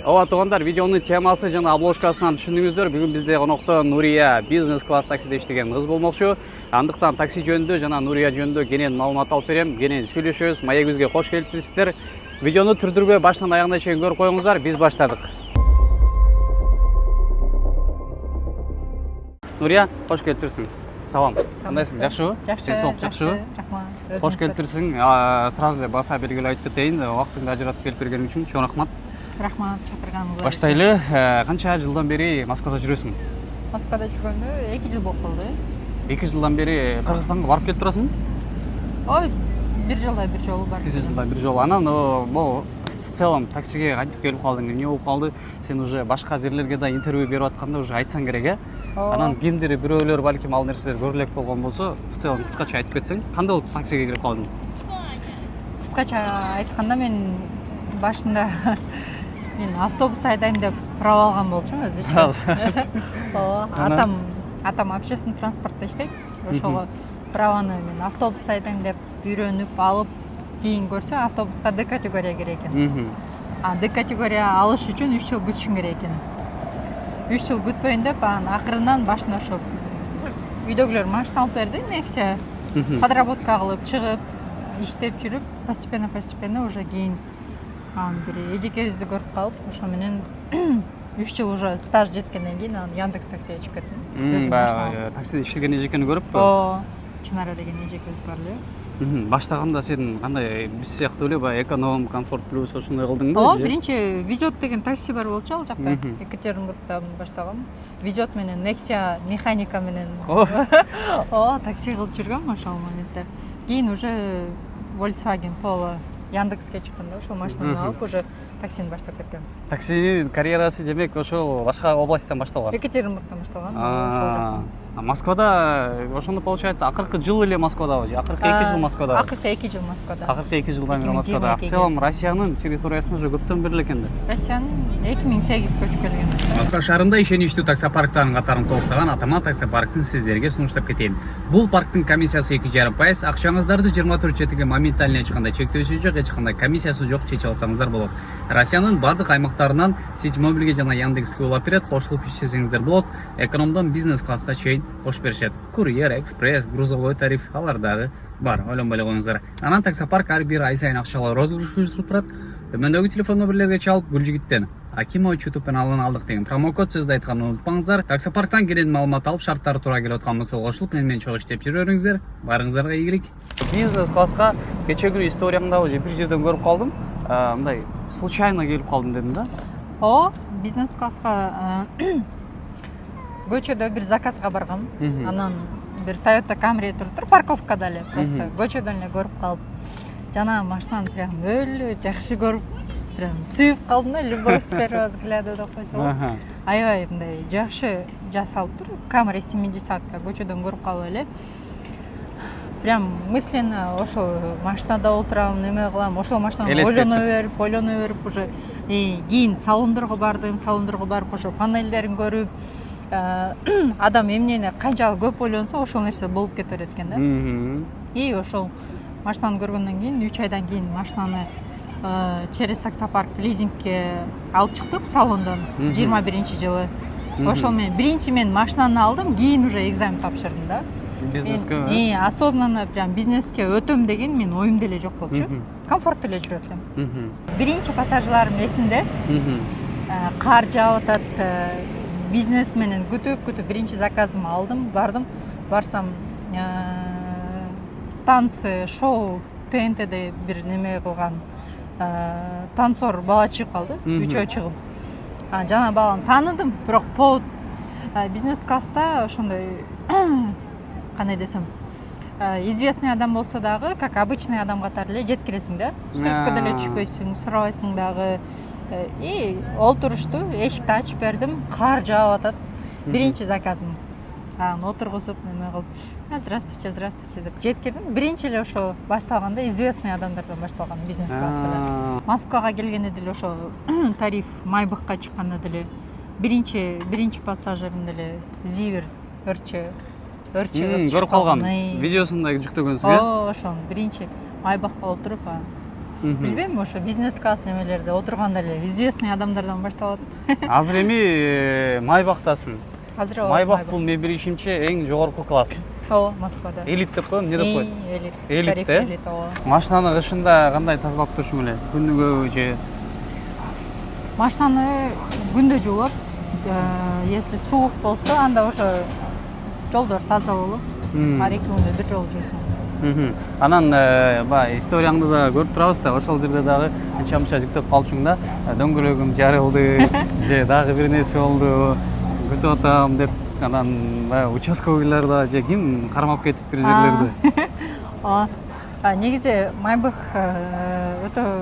Ооба туугандар, видеонун темасы жана обложкасынан түшүндүңүздөр. Бүгүн бизде конокто Нурия бизнес класс таксиде иштеген кыз болмокчу. Андыктан такси жөнүндө жана Нурия жөнүндө кенен маалымат алып берем. Кенен сүйлөшөбүз. Маегибизге кош келипсиздер. Видеону түрдүрбөй баштан аягына чейин көрүп коюңуздар. Биз баштадык. Нурия, кош келипсиң. Салам. Кандайсың? Жакшыбы? Жакшы. Жакшыбы? Рахмат. Кош келипсиң. Сразу эле баса белгилеп айтып кетейин. Убактыңды ажыратып келип бергениң үчүн чоң рахмат. Рахмат, чакырганыңызга. Баштайлы. Канча жылдан бери Москвада жүрөсүң? Москвада жүргөндө 2 жыл болуп калды. 2 жылдан бери Кыргызстанга барып келип турасыңбы? Ой, бир жолу барып. 2 жылда бир жолу. Анан могу в целом таксиге кантип келип калдың? Эмне болуп калды? Сен уже башка жерлерге да интервью берип атканда уже айтсаң керек, э? Анан кимдир бирөөлөр балким ал нерселер көрүлөк болгон болсо, в целом кыскача айтып кетсең, кандай болуп таксиге кирип калдың? Кыскача айтканда мен башында мен автобус айдайм деп права алган болчумун өзүчө. Ооба, атам общественный транспортто иштейт. Ошого праваны мен автобус айдайм деп үйрөнүп алып, кийин көрсө автобуска Д категория керек экен. Д категория алыш үчүн 3 жыл күтүшүң керек экен. 3 жыл күтпөйүн деп, анан акырынан башына ошо үйдөгүлөр машина алып берди, Nexia. Подработка кылып чыгып, иштеп жүрүп, постепенно уже кийин бир эжекебизди көрүп калып, ошо менен 3 жыл уже стаж жеткенден кийин анан Яндекс таксиге чыгып кеттим. Баягы таксиде иштеген эжекени көрүп. Ооба, Чынара деген эжекебиз бар эле. Баштаганда сен кандай биз сыяктуу эле баягы эконом, комфорт плюс ошондой кылдыңбы? Ооба, биринчи Везет деген такси бар болчу ал жакта. Екатеринбургда баштагам. Везет менен Nexia механика менен. Ооба, такси кылып жүргөм ошол моментте. Кийин уже Volkswagen Polo Яндекске чыкканда ошол машинаны алып уже таксини баштап кеткем. Таксинин карьерасы демек ошол башка областтан башталган. Екатеринбургдан башталган. Ошол жактан. Москвада ошондо получается акыркы жыл эле Москвадабы же акыркы 2 жыл Москвада? Акыркы 2 жыл Москвада. Акыркы 2 жылдан бери Москвада. В целом Россиянын территориясына уже көптөн бери экен да. Россиянын 2008 көчүп келген. Москва шаарында ишеничтүү таксопарктардын катарын толуктаган Атаман таксопарктын сиздерге сунуштап кетейин. Бул парктын комиссиясы 2,5%, акчаңыздарды 24/7 моментально ачканда чектөөсү жок, эч кандай комиссиясы жок чечип алсаңыздар болот. Россиянын бардык аймактарынан Ситимобилге жана Яндекске улап берет, кошулуп иштесеңиздер болот. Экономдон бизнес класска чейин кошуп беришет. Курьер, экспресс, грузовой тариф алар дагы бар. Ойлонбой эле коюңуздар. Анан таксопарк ар бир ай сайын акчалар розыгрыш уюштуруп турат. Төмөндөгү телефон номерлерге чалып Гүлжигиттен Акимович ютубтан алын алдык деген промокод сөздү айтканды унутпаңыздар. Таксопарктан кенен маалымат алып, шарттары туура келип аткан болсо кошулуп менен чогуу иштеп жүрөңүздөр. Барыңыздарга ийгилик. Бизнес класска кече күнү историямда уже бир жерден көрүп калдым. Мындай случайно келип калдым дедим да. Бизнес класска көчөдө бир заказга баргам. Анан бир Toyota Camry туруптур, парковкада эле, просто көчөдөн эле көрүп калып, жана машинаны прям өлө жакшы көрүп, прям сүйүп калдым да, любовь с первого взгляда деп койсо. Аябай мындай жакшы жасалыптыр. Camry 70-ка көчөдөн көрүп калып эле. Прям мысленно ошол машинада отурам, неме кылам, ошол машинаны ойлоно берип уже кийин салондорго барып ошо панелдерин көрүп, адам эмнени канчалык көп ойлонсо ошол нерсе болуп кетер экен да. Ошол машинаны көргөндөн кийин 3 айдан кийин машинаны через таксопарк лизингке алып чыктык салондон 21-жылы. Ошол менен биринчи мен машинаны алдым, кийин уже экзамен тапшырдым да. Бизнеске? Осознанно прям бизнеске өтөм деген мен оюмда эле жок болчу. Комфорттуу эле жүрөт элем. Биринчи пассажирларым эсимде. Кар жаап атат, бизнес менен күтүп биринчи заказымды алдым, барсам танцы, шоу, ТНТде бир неме кылган танцор бала чыгып калды, үчөө чыгып. Жана баланы тааныдым, бирок повод бизнес класста ошондой кандай десем, известный адам болсо дагы, как обычный адам катары эле жеткиресиң да. Сүрөткө деле түшпөйсүң, сурабайсың дагы. Олтурушту, эшикти ачып бердим, кар жаап атат. Биринчи заказым. Отургузуп, неме кылып, здравствуйте деп жеткирдим. Биринчи эле ошо башталганда известный адамдардан башталган бизнес класста. Москвага келгенде деле ошо тариф Майбахка чыкканда деле биринчи пассажирим деле Зивер ырчы көрүп калгам. Видеосунда жүктөгөнсүң, ошо биринчи Майбахка отуруп, билбейм, ошо бизнес класс немелерде отурганда эле известный адамдардан башталып атат. Азыр эми Майбактасың. Азыр Майбак бул мен билишимче эң жогорку класс. ооба, Москвада. Элит деп коем, эмне деп коет? Элит. Элит, Тариф да? элит, ооба. Машинаны кышында кандай тазалап турушуң эле? Күнүгө же Машинаны күндө жуулап, если суук болсо, анда ошо жолдор таза болуп, ар 2 күндө бир жолу жуйсуң. Анан баягы историяңды да көрүп турабыз да, ошол жерде дагы анча-мынча жүктөп калчуң да, дөңгөлөгүм жарылды, же дагы бир нерсе болду, күтүп атам деп, анан баягы участковыйлар же ким кармап кетип бир жерлерди. Ооба. Негизи Майбах өтө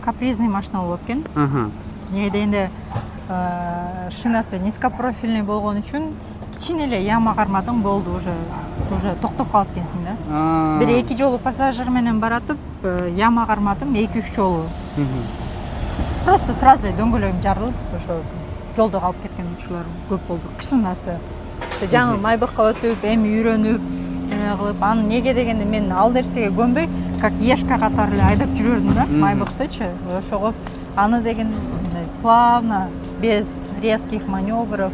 капризный машина болуп экен. Эмне дегенде шинасы низкопрофильный болгон үчүн кичине эле яма кармадың болду, уже токтоп калып экенсиң да. Бир 2 жолу пассажир менен баратып, яма кармадым 2-3 жолу. Просто сразу эле дөңгөлөгүм жарылып, ошо жолдо калып кеткен учурлар көп болду. Кышынасы. Жаңы Майбакка өтүп, эми үйрөнүп, эме кылып, аны неге дегенде мен ал нерсеге көнбөй, как ешка катары эле айдап жүрөрдүм да, Майбактычы. Ошого аны деген плавно, без резких маневров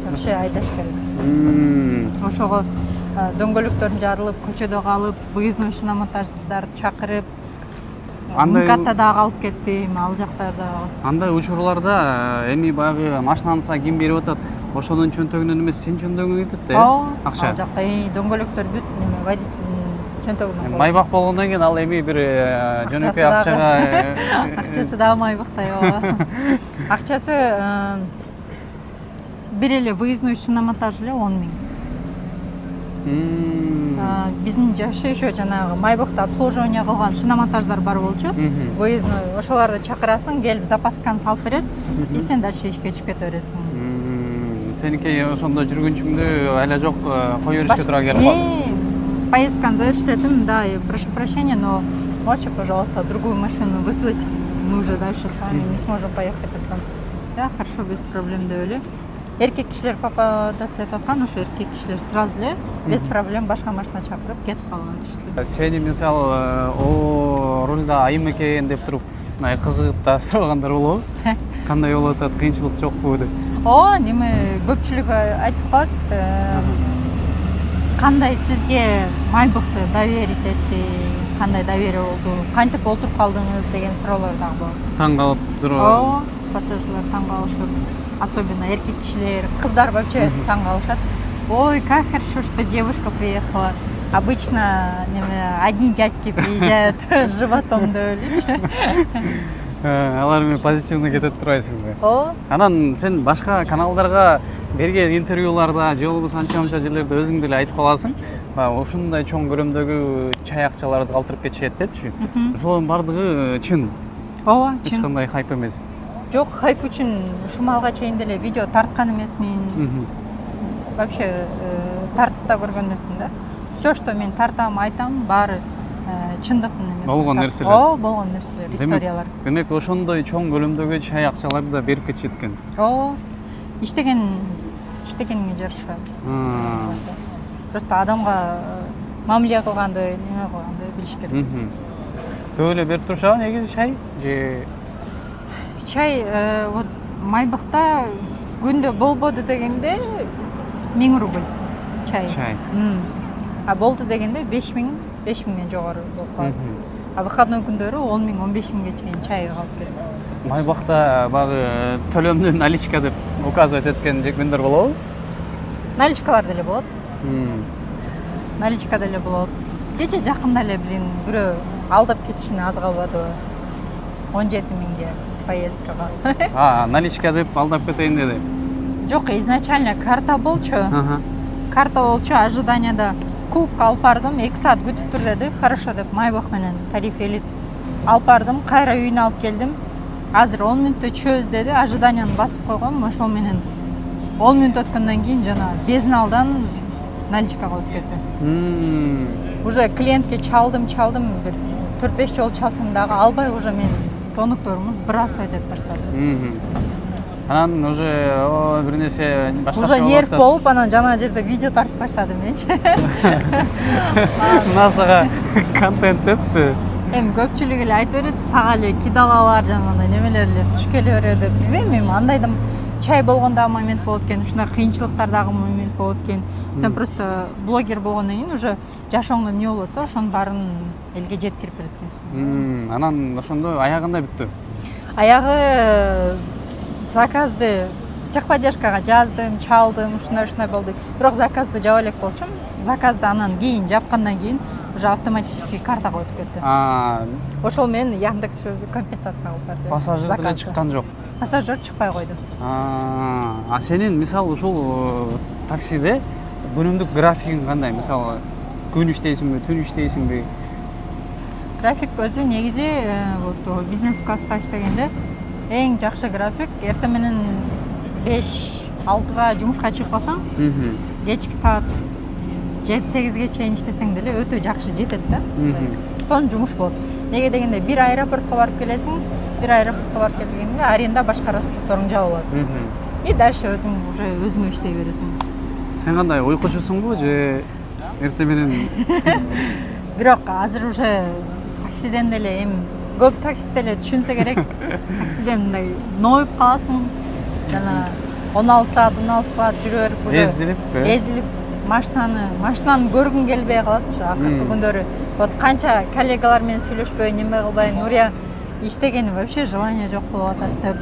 вообще айдаш керек. Ошого дөңгөлөктөрүн жарылып, көчөдө калып, выездной шиномонтаждарды чакырып, МКАДда дагы калып кеттим, ал жактарда. Андай учурларда эми баягы машинаны ким берип атат, ошонун чөнтөгүнөн эмес, сен чөнтөгүңө кетет да, акча. Ал жакта дөңгөлөктөр бүт неме водительдин чөнтөгүнөн. Майбак болгондон кийин ал эми бир жөнөкөй акчага акчасы дагы Майбактай, ооба. Акчасы бир эле выездной шиномонтаж эле 10 000. Биздин жашы еще жанагы Майбакта обслуживание кылган шиномонтаждар бар болчу. Выездной, ошолорду чакырасың, келип запасканы салып берет, и сен дальше ишке чыгып кете бересиң. Сеники ошондо жүргүнчүңдү айла жок кое беришке туура келип калды. Поездканы завершить, да, я прошу прощения, но можете, пожалуйста, другую машину вызвать, мы уже дальше с вами не сможем поехать. Да, хорошо, без проблем, деп эле. Эркек кишилер попадаться этип аткан, ошо эркек кишилер сразу эле без проблем башка машина чакырып кетип калган ишти. Сени мисалы о рулда айым экен деп туруп, кызыгып да сурагандар болобу? Кандай болуп атат, кыйынчылык жокпу деп? Ооба, неме көпчүлүк айтып калат, кандай сизге Майбакты доверить этти, кандай доверие болду, кантип олтуруп калдыңыз деген суроолор дагы болот. Таң калып суроо. Ооба, пассажирлар таң калышат. Особенно эркек кишилер, кыздар вообще таң калышат. Ой, как хорошо, что девушка приехала. Обычно одни дядьки приезжают с животом, деп элечи. Алар менен позитивный кетет турасыңбы? Ооба. Анан сен башка каналдарга берген интервьюларда же болбосо анча-мынча жерлерде өзүң деле айтып каласың. Ушундай чоң көлөмдөгү чай акчаларды калтырып кетишет депчи. Ошолордун бардыгы чын. Ооба, Эч чын. кандай хайп эмес. Жок, хайп үчүн ушумалга чейин деле видео тарткан эмесмин. Вообще тартып да көргөн эмесмин да. Все, что мен тартам, айтам, баары чындыктын эмес. Болгон нерселер. Ооба, болгон нерселер, историялар. Демек ошондой чоң көлөмдөгү чай акчаларды да берип кетишет экен. Ооба. Иштегенге жараша. Просто адамга мамиле кылганды, неме кылганды билиш керек. Көп эле берип турушабы негизи чай? Же Чай вот Майбакта күндө болбоду дегенде 1000 рубль чай. А болду дегенде 5000 жогору болуп калат. А выходной күндөрү 10 000, 15 000ге чейин чай калып келет. Майбакта багы төлөмдү наличка деп указывать эткен күндөр болобу? Наличкалар деле болот. Наличка деле болот. Кече жакында эле бирөө алдап кетишине аз калбадыбы? 17 000ге поездкага. Наличка деп алдап кетейин деди. Жок, изначально карта болчу. Карта болчу, ожиданияда клубка алып бардым, 2 саат күтүп тур деди. Хорошо деп Майбах менен тариф элит алып бардым, кайра үйүнө алып келдим. Азыр 10 мүнөттө чөз деди, ожиданияны басып койгом, ошол менен 10 мүнөт өткөндөн кийин жана безналдан наличкага өтүп кетти. Уже клиентке чалдым, бир 4-5 жолу чалсам дагы албай, уже мен сонуктарымыз бир аз айтып баштады. Анан уже бир нерсе башкача уже нерв болуп, анан жана жерде видео тартып баштадым менчи. Насага контент деппи. эми көпчүлүк эле айтып берет сага эле кидалалар жанагындай немелер эле туш келе берет деп. Билбейм, андай да чай болгон дагы момент болот экен, ушундай кыйынчылыктар дагы момент болот экен. Сен просто блогер болгондон кийин уже жашооңдо эмне болуп атса ошонун баарын элге жеткирип берет экенсиң. Анан ошондо аягында бүттү. Аягы заказды техподдержкага жаздым, чалдым, ушундай болду. Бирок заказды жаба элек болчумун. Заказды анан кийин жапкандан кийин уже автоматически картага өтүп кетти. Ошол менен Яндекс өзү компенсация кылып берди. Пассажир деле чыккан жок. Пассажир чыкпай койду. Сенин мисалы ушул таксиде күнүмдүк графигиң кандай? Мисалы күн иштейсиңби, түн иштейсиңби? График өзү негизи вот бизнес класста иштегенде эң жакшы график эртең менен 5-6га жумушка чыгып калсаң, кечки саат 7-8ге чейин иштесең деле өтө жакшы жетет да. Сон жумуш болот. Неге дегенде бир аэропортко барып келесиң, бир аэропортко барып келгенде аренда башка расходторуң жабылат. И дальше өзүң уже өзүңө иштей бересиң. Сен кандай уйкучусуңбу же эртең менен? Бирок азыр уже таксиден деле эми көп такси деле түшүнсө керек. Таксиден мындай ноюп каласың. Жана 16 саат жүрө берип уже эзилип машинаны көргүң келбей калат уже акыркы күндөрү. Вот канча коллегалар менен сүйлөшпөй, неме кылбай, Нурия иштегени вообще желание жок болуп атат деп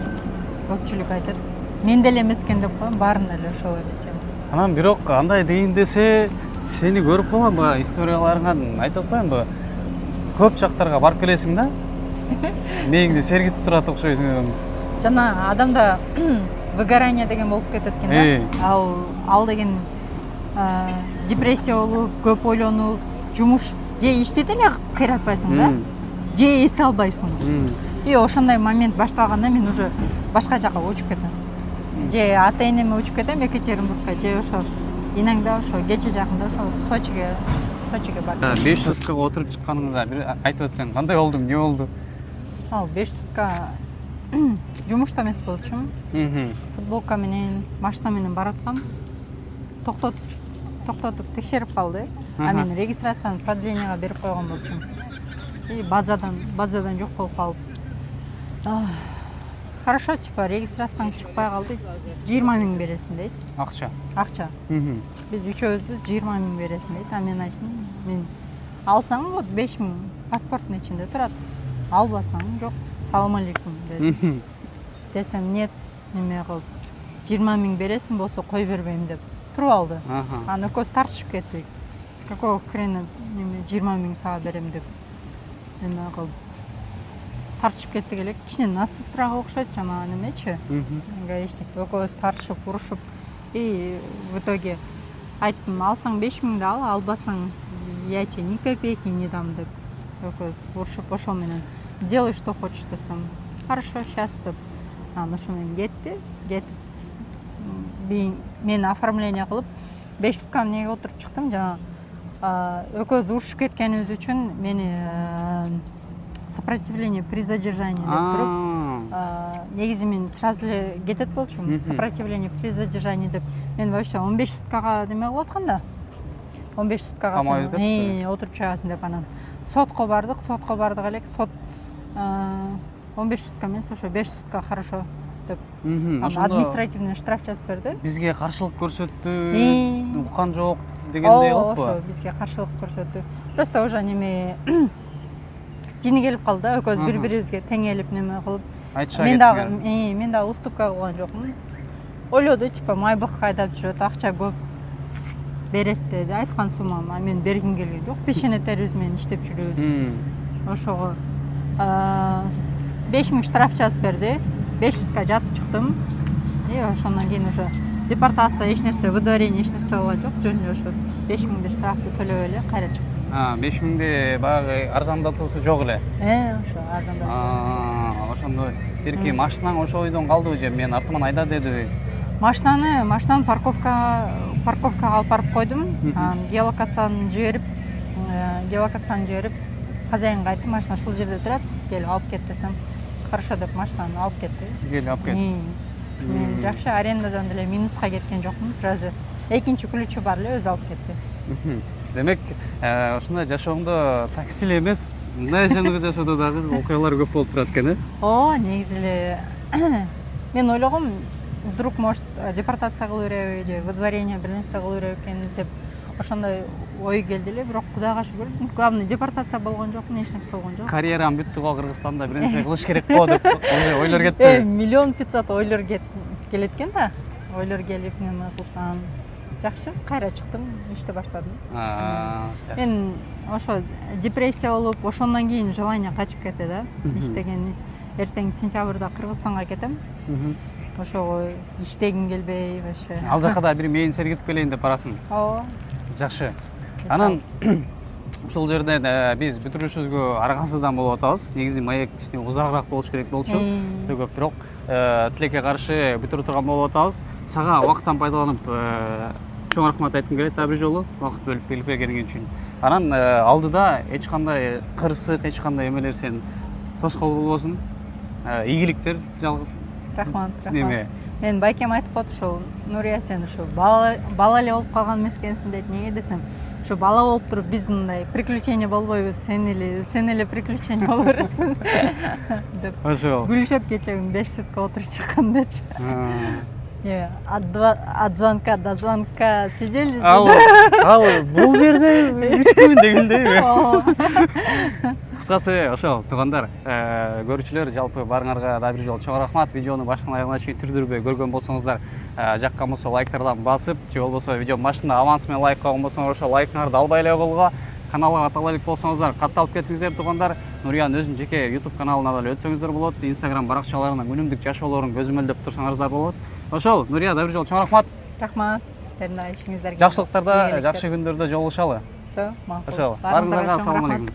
көпчүлүк айтат. Мен деле эмес экен деп коем, баарын эле ошол эле. Анан бирок андай дейин десе, сени көрүп калган историяларыңан айтып атпаймынбы? Көп жактарга барып келесиң да? Мээңди сергитип турат окшойсуң. Жана адамда выгорание деген болуп кетет экен да. Ал деген депрессия болуп, көп ойлонуп, жумуш же иштете эле кыйратпайсың да, же эсе албайсың. И ошондой момент башталганда мен уже башка жака учуп кетем. Же ата энеме учуп кетем Екатеринбургка, же ошо инаңда ошо кече жакында ошо Сочиге барып. 5 суткага отуруп чыкканыңда бир айтып өтсөң, кандай болду, эмне болду? Ал 5 сутка жумушта эмес болчумун. Футболка менен, машина менен бараткам. Токтотуп текшерип калды. Мен регистрацияны продлениега берип койгон болчумун. И базадан жок болуп калып. Хорошо, типа регистрацияң чыкпай калды. 20 000 бересиң дейт. Акча. Биз үчөөбүзбүз 20 000 бересиң дейт. Мен айттым, мен алсаң вот 5 000 паспорттун ичинде турат. Албасаң жок, салам алейкум дедим. Десем нет, неме кылып 20 000 бересиң болсо кой бербейм деп туруп алды. Анан экөөбүз тартышып кеттик. С какого хрена 20 000 сага берем деп неме кылып тартышып кеттик элек. Кичине нацистрага окшойт жана немечи. Гаишник экөөбүз тартышып, урушуп и в итоге айттым, алсаң 5 000 ал, албасаң я тебе ни копейки не дам деп экөөбүз урушуп ошол менен делай что хочешь десем. Хорошо, сейчас деп. Ошо менен кетип мен оформление кылып 5 сутканы неге отуруп чыктым. Жана экөөбүз урушуп кеткенибиз үчүн мени сопротивление при задержании деп туруп негизи мен сразу эле кетет болчумун. Сопротивление при задержании деп мен вообще 15 суткага неме кылып аткан да. 15 суткага отуруп чыгасың деп анан сотко бардык элек. Сот 15 сутка эмес, ошо 5 сутка хорошо деп административный штраф жазып берди. Бизге каршылык көрсөттү, уккан жок дегендей болуппу? Ошо бизге каршылык көрсөттү. Просто уже неме жини келип калды да, экөөбүз бири-бирибизге теңелип неме кылып. Мен дагы уступка кылган жокмун. Ойлоду, типа Майбахка айдап жүрөт, акча көп берет деди. Айткан суммам, мен бергим келген жок. Пешене терроризм менен иштеп жүрөбүз. Ошого 5 000 штраф жазып берди. 5 сутка жатып чыктым. И ошондон кийин уже депортация эч нерсе, выдворение эч нерсе болгон жок. Жөн эле ошо 5 000 штрафты төлөп эле кайра чыктым. 5 000 баягы арзандатуусу жок эле. Ошо арзандатуусу. Ошондо бирки машинаң ошо ойдон калдыбы же мен артыман айда дедиби? Машинаны парковкага алып барып койдум. Геолокацияны жиберип, хозяинга айттым, машина ушул жерде турат, келип алып кет десем, хорошо деп машинаны алып кетти. Келип алып кетти. Мен жакшы арендадан деле минуска кеткен жокмун, сразу экинчи ключу бар эле өзү алып кетти. Демек, ушундай жашооңдо такси эле эмес, мындай жашоодо дагы окуялар көп болуп турат экен, Ооба, негизи эле мен ойлогом, вдруг может депортация кылып береби же выдворение бир нерсе кылып береби экен деп ошондой ой келди эле, бирок Кудайга шүгүр, главный депортация болгон жок, эч нерсе болгон жок. Карьерам бүттү го Кыргызстанда, бир нерсе кылыш керек го деп ойлор кетти. 1,5 миллион ойлор келет экен да. Ойлор келип, неме кылган. Жакшы, кайра чыктым, иштей баштадым. Мен ошо депрессия болуп, ошондон кийин желание качып кетти да. Иштеген эртең сентябрда Кыргызстанга кетем. Ошого иштегим келбей вообще. Ал жака да бир мейин сергитип келейин деп барасың. Ооба. Жакшы. Анан ушул жерден биз бүтүрүшүбүзгө аргансыздан болуп атабыз. Негизи маек кичине узагыраак болуш керек болчу. Көп бирок тилекке каршы бүтүрүп турган болуп атабыз. Сага убакыттан пайдаланып чоң рахмат айткым келет бир жолу, убакыт бөлүп келип бергениң үчүн. Анан алдыда эч кандай кырсык, эч кандай эмелер сен тоскоол болбосун. Ийгиликтер жалгып. Рахмат. Неме? Мен байкем айтып коет ушул, Нурия, сен ушу бала эле болуп калган эмес экенсиң дейт. Неге десем, ушу бала болуп туруп биз мындай приключение болбойбуз, сен эле приключение боло бересиң деп. Ошо. Гүлүшөт кечеүгүн 5 сутка отуруп чыккандачы. От звонка до звонка сидели. Бул жерде 3 күн дегендей. Кыскасы ошол туугандар, көрүүчүлөр, жалпы баарыңарга да бир жолу чоң рахмат. Видеону баштан аягына чейин түрдүрбөй көргөн болсоңуздар, жаккан болсо лайктардан басып, же болбосо видеонун башында аванс менен лайк койгон болсоңор ошо лайктарды албай эле койгонго, каналга катала элек болсоңуздар катталып кетиңиздер туугандар. Нуриянын өзүнүн жеке YouTube каналына дагы өтсөңүздөр болот. Instagram баракчаларынан күнүмдүк жашоолорун көзөмөлдөп турсаңыздар болот. Ошол, Нурия, да бир жолу чоң рахмат. Рахмат. Сиздердин ишиңиздерге. Жакшылыктарда, жакшы күндөрдө жолугушалы. Всё, макул. Ошол, баарыңыздарга ассаламу алейкум.